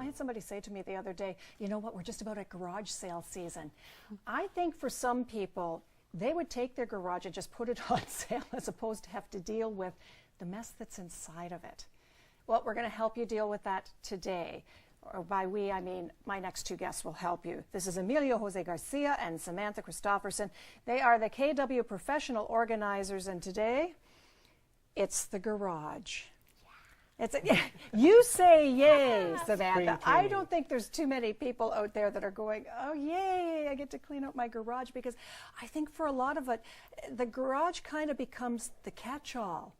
I had somebody say to me the other day, you know what, we're just about at garage sale season. I think for some people, they would take their garage and just put it on sale as opposed to have to deal with the mess that's inside of it. Well, we're going to help you deal with that today. Or by we, I mean my next two guests will help you. This is Emilio Jose Garcia and Samantha Christofferson. They are the KW professional organizers, and today it's the garage. You say yay, Samantha. I don't think there's too many people out there that are going, oh, yay, I get to clean out my garage, because I think for a lot of it, the garage kind of becomes the catch-all.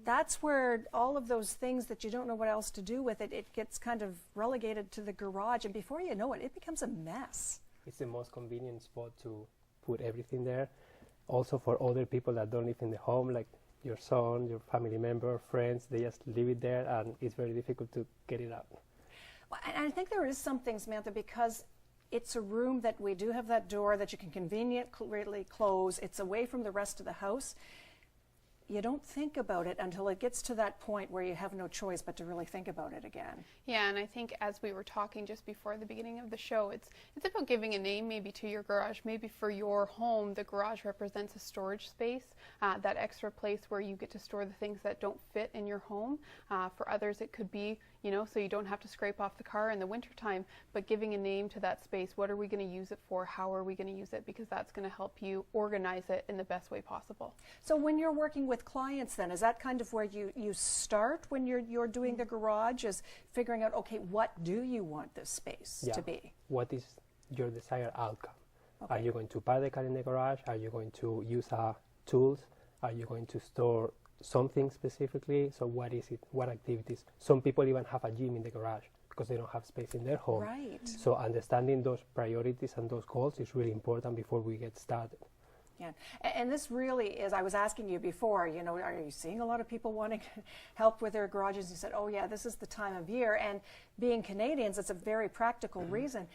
That's where all of those things that you don't know what else to do with it, it gets kind of relegated to the garage, and before you know it, it becomes a mess. It's the most convenient spot to put everything there. Also for other people that don't live in the home, like your son, your family member, friends, they just leave it there, and it's very difficult to get it out. Well, and I think there is something, Samantha, because it's a room that we do have that door that you can conveniently close. It's away from the rest of the house. You don't think about it until it gets to that point where you have no choice but to really think about it again. Yeah, and I think as we were talking just before the beginning of the show, it's about giving a name maybe to your garage. Maybe for your home, the garage represents a storage space, that extra place where you get to store the things that don't fit in your home. For others, it could be, so you don't have to scrape off the car in the wintertime, but giving a name to that space. What are we going to use it for? How are we going to use it? Because that's going to help you organize it in the best way possible. So when you're working with clients then, is that kind of where you start when you're doing the garage, is figuring out, okay, what do you want this space to be? What is your desired outcome? Okay. Are you going to park the car in the garage? Are you going to use tools? Are you going to store something specifically? So what is it? What activities? Some people even have a gym in the garage because they don't have space in their home. Right. So understanding those priorities and those goals is really important before we get started. Yeah, and this really is, I was asking you before, are you seeing a lot of people wanting help with their garages? You said, oh yeah, this is the time of year, and being Canadians, it's a very practical reason.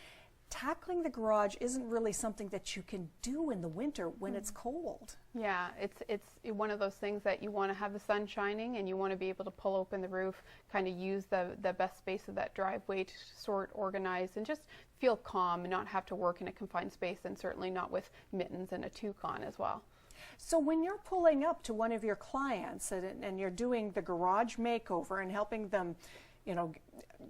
Tackling the garage isn't really something that you can do in the winter when it's cold. Yeah, it's one of those things that you want to have the sun shining, and you want to be able to pull open the roof, kind of use the best space of that driveway to sort, organize, and just feel calm and not have to work in a confined space, and certainly not with mittens and a toucan as well. So when you're pulling up to one of your clients and you're doing the garage makeover and helping them,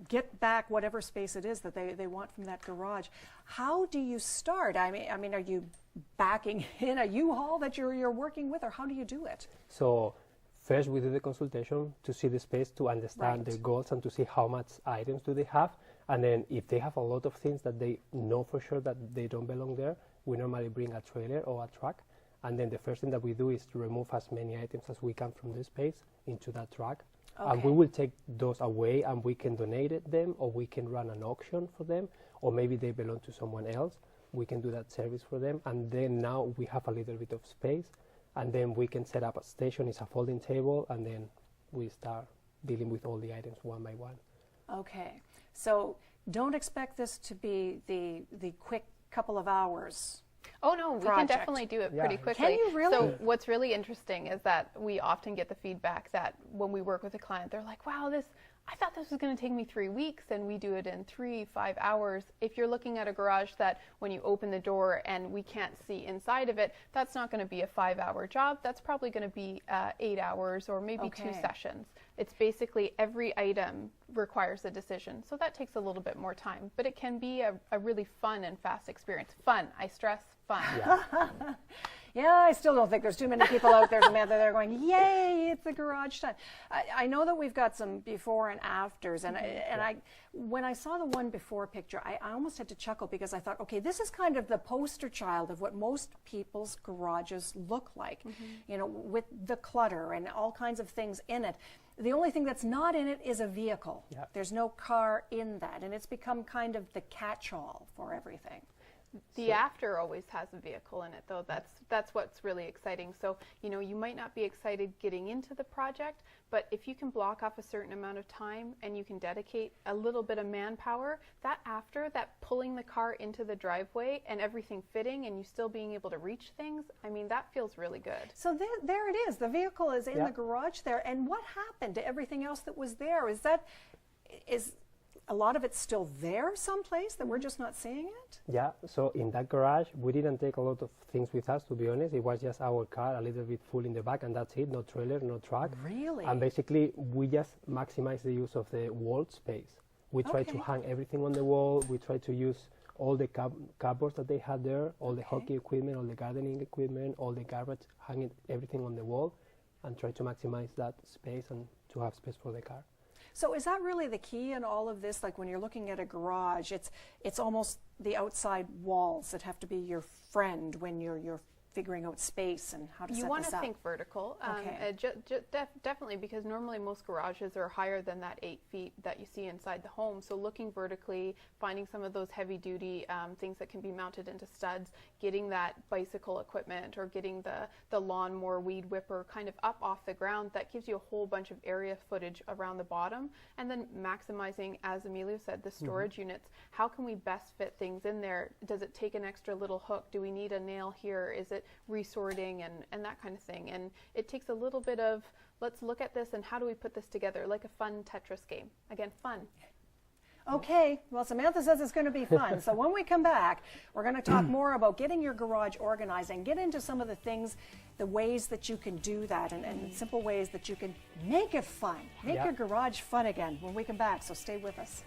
get back whatever space it is that they want from that garage, how do you start? I mean, are you backing in a U-Haul that you're working with, or how do you do it? So first we do the consultation to see the space, to understand their goals, and to see how much items do they have. And then if they have a lot of things that they know for sure that they don't belong there, we normally bring a trailer or a truck. And then the first thing that we do is to remove as many items as we can from the space into that truck. Okay. And we will take those away, and we can donate them, or we can run an auction for them, or maybe they belong to someone else. We can do that service for them. And then now we have a little bit of space, and then we can set up a station. It's a folding table, and then we start dealing with all the items one by one. Okay, so don't expect this to be the quick couple of hours. Oh no, we can definitely do it pretty quickly. Can you really? So what's really interesting is that we often get the feedback that when we work with a client, they're like, wow, I thought this was going to take me 3 weeks, and we do it in 3-5 hours. If you're looking at a garage that when you open the door and we can't see inside of it, that's not going to be a 5-hour job. That's probably going to be 8 hours or maybe 2 sessions. It's basically every item requires a decision. So that takes a little bit more time, but it can be a really fun and fast experience. Fun, I stress, fun. Yeah. Yeah, I still don't think there's too many people out there, Samantha, that are going, yay, it's the garage time. I know that we've got some before and afters, and when I saw the one before picture, I almost had to chuckle, because I thought, okay, this is kind of the poster child of what most people's garages look like, with the clutter and all kinds of things in it. The only thing that's not in it is a vehicle. Yeah. There's no car in that, and it's become kind of the catch-all for everything. The after always has a vehicle in it, though. That's what's really exciting. So, you might not be excited getting into the project, but if you can block off a certain amount of time and you can dedicate a little bit of manpower, that pulling the car into the driveway and everything fitting and you still being able to reach things, that feels really good. So there it is. The vehicle is in the garage there. And what happened to everything else that was there? a lot of it's still there someplace that we're just not seeing it? Yeah, so in that garage, we didn't take a lot of things with us, to be honest. It was just our car, a little bit full in the back, and that's it. No trailer, no truck. Really? And basically, we just maximize the use of the wall space. We try to hang everything on the wall. We try to use all the cupboards that they had there, all the hockey equipment, all the gardening equipment, all the garbage, hanging everything on the wall, and try to maximize that space and to have space for the car. So is that really the key in all of this? Like when you're looking at a garage, it's almost the outside walls that have to be your friend when you're figuring out space and how to set this up. You want to think vertical, definitely, because normally most garages are higher than that 8 feet that you see inside the home. So looking vertically, finding some of those heavy-duty things that can be mounted into studs, getting that bicycle equipment or getting the lawnmower weed whipper kind of up off the ground, that gives you a whole bunch of area footage around the bottom. And then maximizing, as Emilio said, the storage units. How can we best fit things in there? Does it take an extra little hook? Do we need a nail here? Is it resorting and that kind of thing? And it takes a little bit of, let's look at this and how do we put this together, like a fun Tetris game. Again, fun. Okay, well, Samantha says it's going to be fun. So when we come back, we're going to talk more about getting your garage organized and get into some of the things, the ways that you can do that and simple ways that you can make it fun. Make your garage fun again when we come back, so stay with us.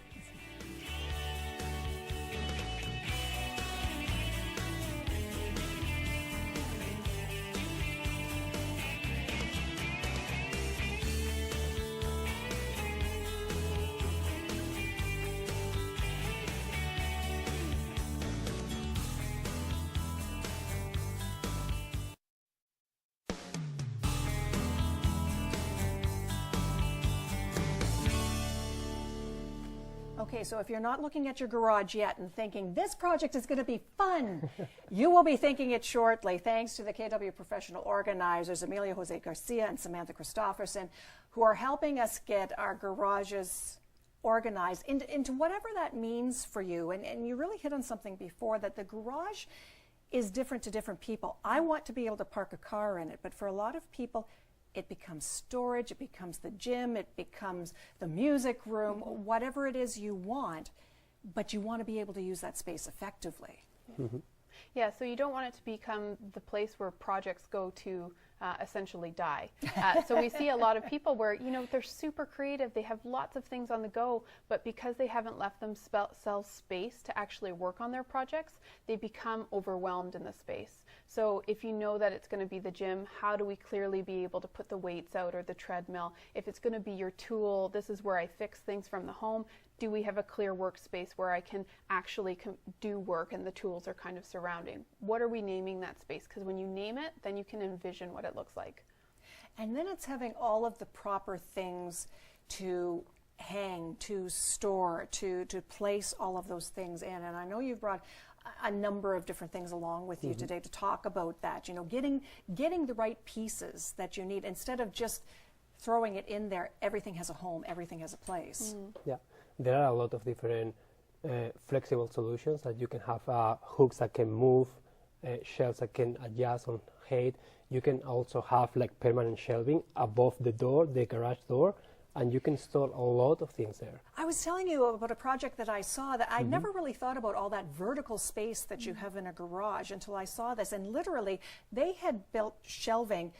Okay, so if you're not looking at your garage yet and thinking this project is going to be fun, you will be thinking it shortly, thanks to the KW professional organizers, Emilio Jose Garcia and Samantha Christofferson, who are helping us get our garages organized into whatever that means for you. And you really hit on something before, that the garage is different to different people. I want to be able to park a car in it, but for a lot of people, it becomes storage, it becomes the gym, it becomes the music room, whatever it is you want, but you want to be able to use that space effectively. Yeah, so you don't want it to become the place where projects go to essentially die. So we see a lot of people where, you know, they're super creative, they have lots of things on the go, but because they haven't left themselves space to actually work on their projects, they become overwhelmed in the space. So if you know that it's going to be the gym, how do we clearly be able to put the weights out, or the treadmill? If it's going to be your tool, this is where I fix things from the home. Do we have a clear workspace where I can actually do work and the tools are kind of surrounding? What are we naming that space? Because when you name it, then you can envision what it looks like. And then it's having all of the proper things to hang, to store, to place all of those things in. And I know you've brought a number of different things along with you today to talk about that. You know, getting the right pieces that you need, instead of just throwing it in there. Everything has a home, everything has a place. Yeah, there are a lot of different flexible solutions that you can have, hooks that can move, shelves that can adjust on height. You can also have like permanent shelving above the door, the garage door, and you can store a lot of things there. I was telling you about a project that I saw that I never really thought about, all that vertical space that you have in a garage, until I saw this. And literally, they had built shelving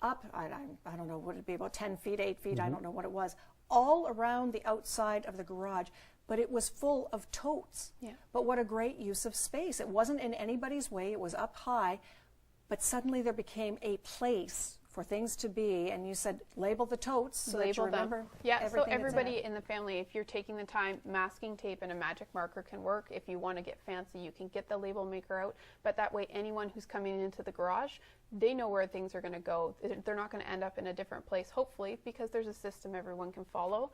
up, I don't know, would it be about 10 feet, 8 feet, I don't know what it was, all around the outside of the garage. But it was full of totes. Yeah. But what a great use of space. It wasn't in anybody's way, it was up high, but suddenly there became a place for things to be, and you said label the totes so that you remember. Yeah, so everybody in the family, if you're taking the time, masking tape and a magic marker can work. If you want to get fancy, you can get the label maker out, but that way anyone who's coming into the garage, they know where things are going to go. They're not going to end up in a different place, hopefully, because there's a system everyone can follow.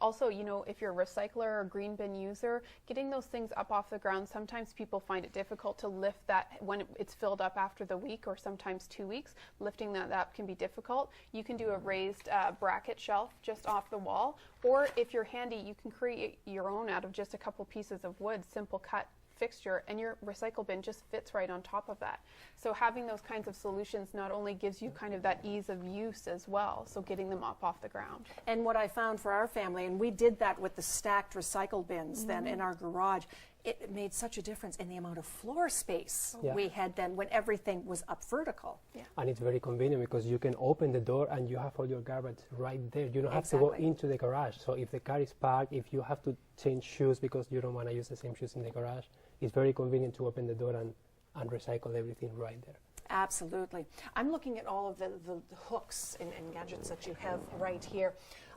Also, you know, if you're a recycler or green bin user, getting those things up off the ground, sometimes people find it difficult to lift that when it's filled up after the week or sometimes 2 weeks. Lifting that up can be difficult. You can do a raised bracket shelf just off the wall, or if you're handy, you can create your own out of just a couple pieces of wood, simple cut, fixture, and your recycle bin just fits right on top of that. So having those kinds of solutions not only gives you kind of that ease of use as well, so getting them up off the ground. And what I found for our family, and we did that with the stacked recycle bins then in our garage, it made such a difference in the amount of floor space we had then when everything was up vertical. And it's very convenient because you can open the door and you have all your garbage right there. You don't have to go into the garage. So if the car is parked, if you have to change shoes because you don't want to use the same shoes in the garage, it's very convenient to open the door and recycle everything right there. Absolutely. I'm looking at all of the hooks and gadgets that you have right here.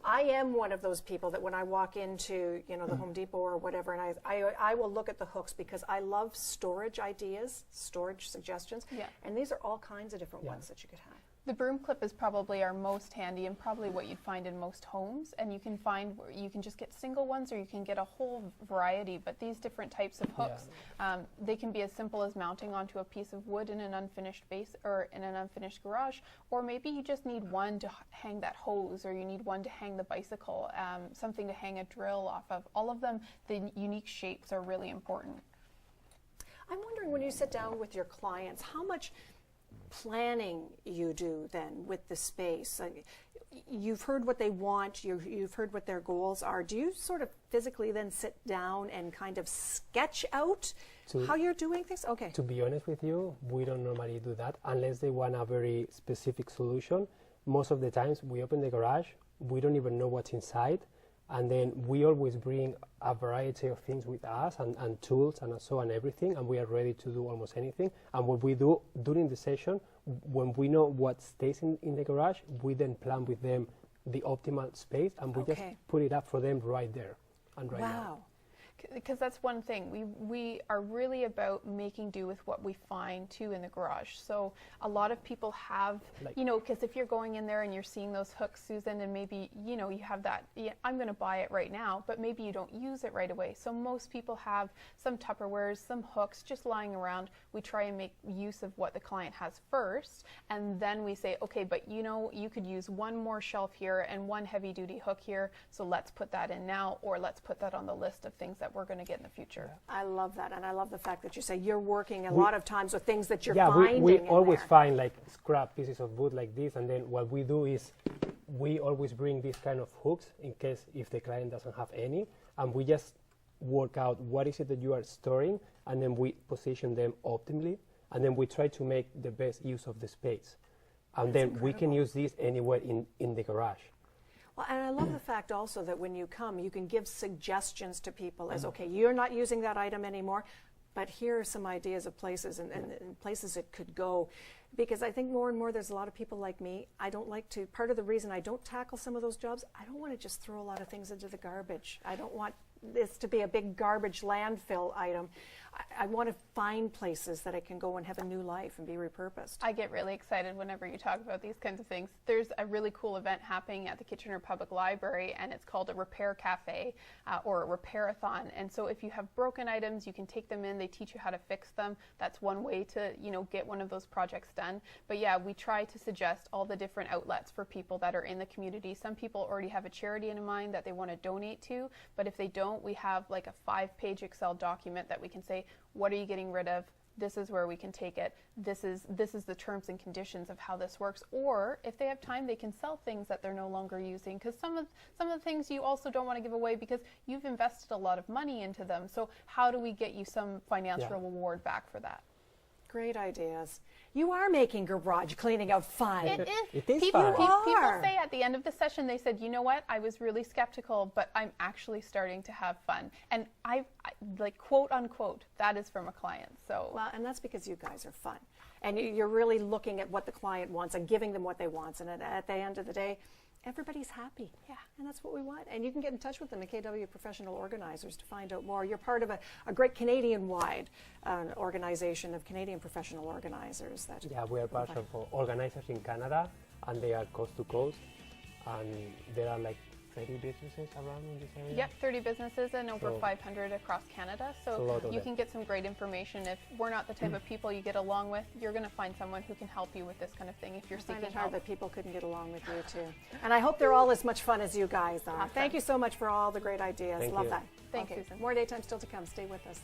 I am one of those people that when I walk into, you know, the Home Depot or whatever, and I will look at the hooks because I love storage ideas, storage suggestions, and these are all kinds of different ones that you could have. The broom clip is probably our most handy and probably what you'd find in most homes, and you can find where you can just get single ones or you can get a whole variety, but these different types of hooks, they can be as simple as mounting onto a piece of wood in an unfinished base or in an unfinished garage, or maybe you just need one to hang that hose, or you need one to hang the bicycle, something to hang a drill off of. All of them, the unique shapes are really important. I'm wondering, when you sit down with your clients, how much planning you do then with the space. You've heard what they want, you've heard what their goals are. Do you sort of physically then sit down and kind of sketch out how you're doing things? Okay. To be honest with you, we don't normally do that unless they want a very specific solution. Most of the times we open the garage, we don't even know what's inside, and then we always bring a variety of things with us and tools and so on, everything, and we are ready to do almost anything. And what we do during the session, when we know what stays in the garage, we then plan with them the optimal space, and we just put it up for them right there and right now. Because that's one thing. We are really about making do with what we find too in the garage. So a lot of people have, you know, because if you're going in there and you're seeing those hooks, Susan, and maybe, you know, you have that, I'm going to buy it right now, but maybe you don't use it right away. So most people have some Tupperwares, some hooks just lying around. We try and make use of what the client has first, and then we say, okay, but you know, you could use one more shelf here and one heavy duty hook here, so let's put that in now, or let's put that on the list of things that we're going to get in the future. I love that, and I love the fact that you say you're working a lot of times with things that you're finding. We always find like scrap pieces of wood like this, and then what we do is we always bring these kind of hooks in case if the client doesn't have any, and we just work out what is it that you are storing, and then we position them optimally, and then we try to make the best use of the space. And then we can use this anywhere in the garage. Well, and I love the fact also that when you come, you can give suggestions to people as, okay, you're not using that item anymore, but here are some ideas of places and places it could go. Because I think more and more there's a lot of people like me. I don't like to, part of the reason I don't tackle some of those jobs, I don't want to just throw a lot of things into the garbage. I don't want this to be a big garbage landfill item. I want to find places that it can go and have a new life and be repurposed. I get really excited whenever you talk about these kinds of things. There's a really cool event happening at the Kitchener Public Library, and it's called a Repair Cafe or a Repair-a-thon. And so if you have broken items, you can take them in. They teach you how to fix them. That's one way to, you know, get one of those projects done. But yeah, we try to suggest all the different outlets for people that are in the community. Some people already have a charity in mind that they want to donate to, but if they don't, we have like a 5-page Excel document that we can say, what are you getting rid of? This is where we can take it. This is the terms and conditions of how this works. Or if they have time, they can sell things that they're no longer using, because some of the things you also don't want to give away because you've invested a lot of money into them. So how do we get you some financial reward back for that? Great ideas. You are making garage cleaning out fun. It is. It is people, fun. people say at the end of the session, they said, you know what, I was really skeptical, but I'm actually starting to have fun. And I like, quote unquote, that is from a client. So well, and that's because you guys are fun. And you're really looking at what the client wants and giving them what they want. And at the end of the day, everybody's happy. Yeah. And that's what we want. And you can get in touch with them at KW Professional Organizers to find out more. You're part of a great Canadian-wide organization of Canadian professional organizers. We are part of organizers in Canada, and they are coast to coast, and there are like 30 businesses around in this area? Yep, 30 businesses and over 500 across Canada. So you can get some great information. If we're not the type of people you get along with, you're going to find someone who can help you with this kind of thing if you're seeking help. I find it hard that people couldn't get along with you too. And I hope they're all as much fun as you guys are. Awesome. Thank you so much for all the great ideas. Love that. Thanks, Susan. More daytime still to come. Stay with us.